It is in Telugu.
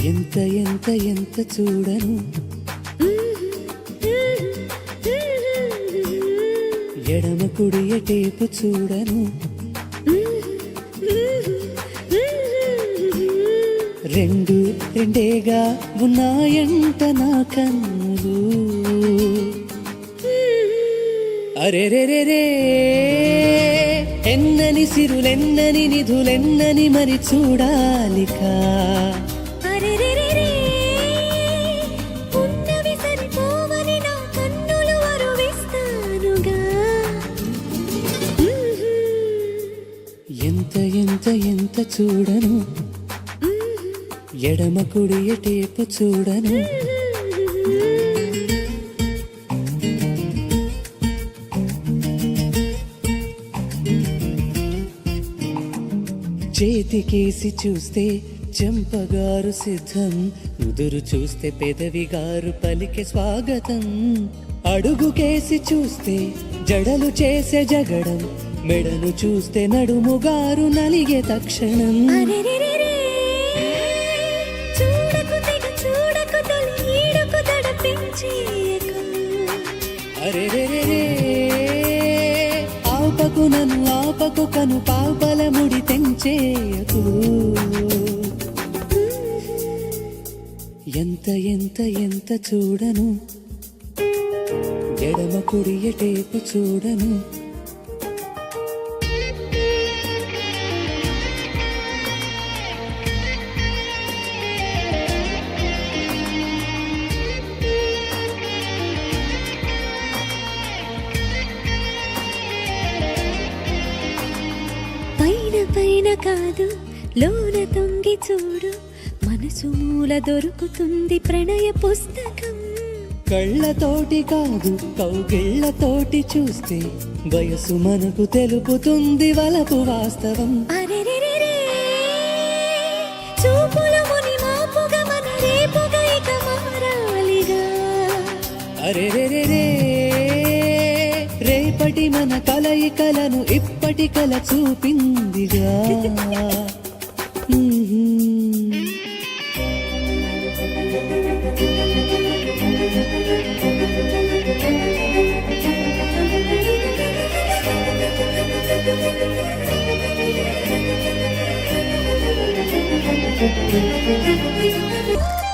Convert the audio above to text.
ఎంత ఎంత ఎంత చూడను ఎడమ కుడి ఎటేపు చూడను రెండు రెండేగా ఉన్నాయంట నా కన్నులు అరెరెరెరే ఎన్నని సిరులెన్నని నిధులెన్నని మరి చూడాలికా ఎంత ఎంత ఎంత చూడను ఎడమ కుడి ఎటేపు చూడను చేతికేసి చూస్తే చెంపగారు సిద్ధం నుదురు చూస్తే పెదవిగారు పలికే స్వాగతం అడుగుకేసి చూస్తే జడలు చేసే జగడం మెడను చూస్తే నడుముగారు నలిగే తక్షణం అరెరెరెరే ఆపకు నన్ను ఆపకు కను పాపల ముడి తెంచేయకు ఎంత ఎంత ఎంత చూడను ఎడమ కుడి ఎటేపు చూడను పైన కాదు లోన తొంగి చూడు మనసు మూల దొరుకుతుంది ప్రణయ పుస్తకం కళ్ళతోటి కాదు కౌగిళ్ళతోటి చూస్తే వయసు మనకు తెలుపుతుంది వలపు వాస్తవం చూపుల ముని మాపుగా మన రేపుగా ఇక మారాలిగా అరెరెరెరే రేపటి మన కలయికలను ఇప్పటి కల చూపిందిగా Thank you.